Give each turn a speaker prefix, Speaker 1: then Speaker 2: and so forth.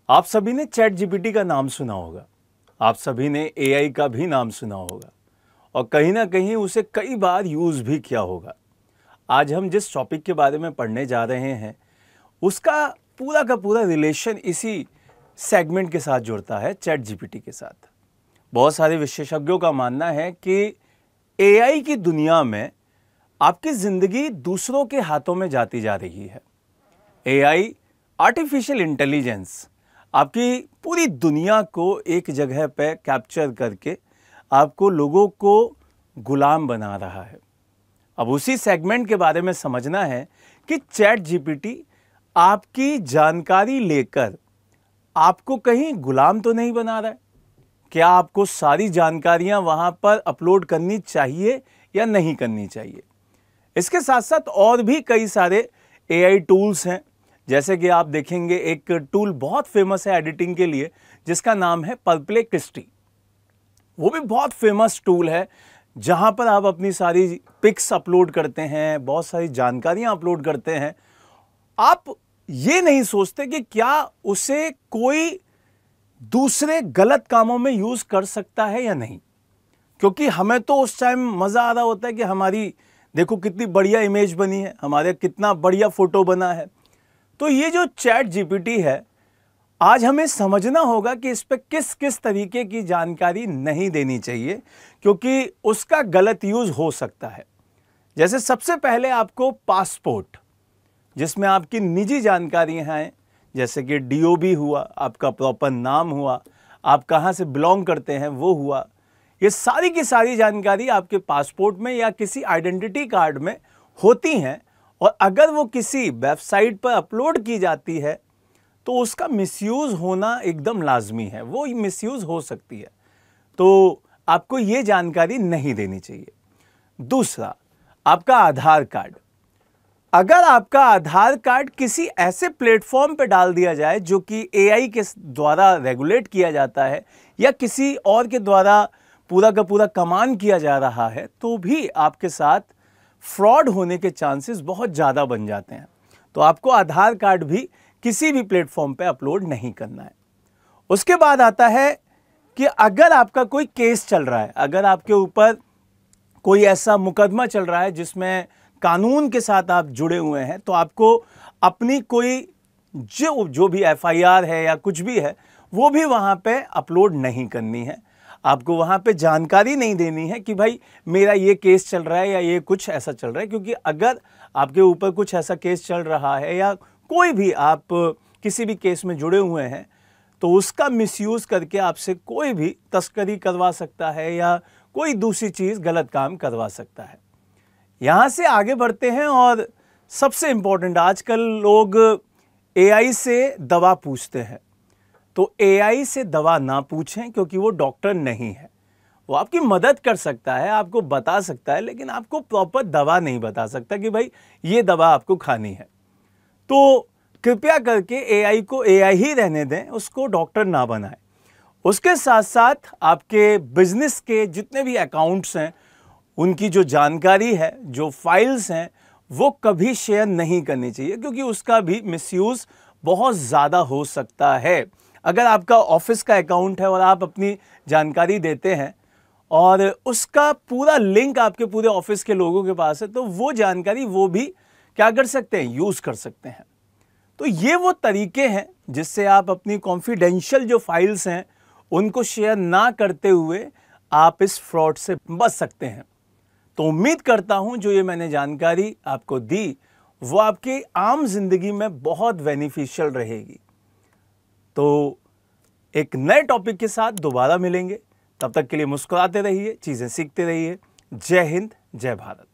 Speaker 1: आप सभी ने चैट जीपीटी का नाम सुना होगा। आप सभी ने एआई का भी नाम सुना होगा और कहीं ना कहीं उसे कई बार यूज भी किया होगा। आज हम जिस टॉपिक के बारे में पढ़ने जा रहे हैं उसका पूरा का पूरा रिलेशन इसी सेगमेंट के साथ जुड़ता है, चैट जीपीटी के साथ। बहुत सारे विशेषज्ञों का मानना है कि एआई की दुनिया में आपकी जिंदगी दूसरों के हाथों में जाती जा रही है। एआई, आर्टिफिशियल इंटेलिजेंस आपकी पूरी दुनिया को एक जगह पे कैप्चर करके आपको, लोगों को गुलाम बना रहा है। अब उसी सेगमेंट के बारे में समझना है कि चैट जीपीटी आपकी जानकारी लेकर आपको कहीं गुलाम तो नहीं बना रहा है। क्या आपको सारी जानकारियां वहां पर अपलोड करनी चाहिए या नहीं करनी चाहिए? इसके साथ साथ और भी कई सारे एआई टूल्स हैं। जैसे कि आप देखेंगे एक टूल बहुत फेमस है एडिटिंग के लिए जिसका नाम है परप्लेक्सिटी। वो भी बहुत फेमस टूल है जहां पर आप अपनी सारी पिक्स अपलोड करते हैं, बहुत सारी जानकारियां अपलोड करते हैं। आप ये नहीं सोचते कि क्या उसे कोई दूसरे गलत कामों में यूज कर सकता है या नहीं, क्योंकि हमें तो उस टाइम मजा आ रहा होता है कि हमारी देखो कितनी बढ़िया इमेज बनी है, हमारे कितना बढ़िया फोटो बना है। तो ये जो चैट जीपीटी है, आज हमें समझना होगा कि इस पे किस किस तरीके की जानकारी नहीं देनी चाहिए, क्योंकि उसका गलत यूज हो सकता है। जैसे सबसे पहले आपको पासपोर्ट, जिसमें आपकी निजी जानकारियां हैं, जैसे कि डीओबी हुआ, आपका प्रॉपर नाम हुआ, आप कहां से बिलोंग करते हैं वो हुआ, ये सारी की सारी जानकारी आपके पासपोर्ट में या किसी आइडेंटिटी कार्ड में होती हैं। और अगर वो किसी वेबसाइट पर अपलोड की जाती है तो उसका मिसयूज होना एकदम लाजमी है, वो मिसयूज हो सकती है। तो आपको ये जानकारी नहीं देनी चाहिए। दूसरा, आपका आधार कार्ड। अगर आपका आधार कार्ड किसी ऐसे प्लेटफॉर्म पे डाल दिया जाए जो कि एआई के द्वारा रेगुलेट किया जाता है या किसी और के द्वारा पूरा का पूरा कमांड किया जा रहा है, तो भी आपके साथ फ्रॉड होने के चांसेस बहुत ज़्यादा बन जाते हैं। तो आपको आधार कार्ड भी किसी भी प्लेटफॉर्म पे अपलोड नहीं करना है। उसके बाद आता है कि अगर आपका कोई केस चल रहा है, अगर आपके ऊपर कोई ऐसा मुकदमा चल रहा है जिसमें कानून के साथ आप जुड़े हुए हैं, तो आपको अपनी कोई जो भी एफआईआर है या कुछ भी है वो भी वहां पे अपलोड नहीं करनी है। आपको वहां पे जानकारी नहीं देनी है कि भाई मेरा ये केस चल रहा है या ये कुछ ऐसा चल रहा है, क्योंकि अगर आपके ऊपर कुछ ऐसा केस चल रहा है या कोई भी आप किसी भी केस में जुड़े हुए हैं तो उसका मिसयूज करके आपसे कोई भी तस्करी करवा सकता है या कोई दूसरी चीज गलत काम करवा सकता है। यहां से आगे बढ़ते हैं और सबसे इंपॉर्टेंट, आजकल लोग एआई से दवा पूछते हैं। तो एआई से दवा ना पूछें, क्योंकि वो डॉक्टर नहीं है। वो आपकी मदद कर सकता है, आपको बता सकता है, लेकिन आपको प्रॉपर दवा नहीं बता सकता कि भाई ये दवा आपको खानी है। तो कृपया करके एआई को एआई ही रहने दें, उसको डॉक्टर ना बनाएं। उसके साथ साथ आपके बिजनेस के जितने भी अकाउंट्स हैं, उनकी जो जानकारी है, जो फाइल्स हैं, वो कभी शेयर नहीं करनी चाहिए, क्योंकि उसका भी मिसयूज बहुत ज़्यादा हो सकता है। अगर आपका ऑफिस का अकाउंट है और आप अपनी जानकारी देते हैं और उसका पूरा लिंक आपके पूरे ऑफिस के लोगों के पास है, तो वो जानकारी वो भी क्या कर सकते हैं, यूज़ कर सकते हैं। तो ये वो तरीके हैं जिससे आप अपनी कॉन्फिडेंशियल जो फाइल्स हैं उनको शेयर ना करते हुए आप इस फ्रॉड से बच सकते हैं। तो उम्मीद करता हूं जो ये मैंने जानकारी आपको दी वो आपकी आम जिंदगी में बहुत बेनिफिशियल रहेगी। तो एक नए टॉपिक के साथ दोबारा मिलेंगे, तब तक के लिए मुस्कुराते रहिए, चीजें सीखते रहिए। जय हिंद, जय भारत।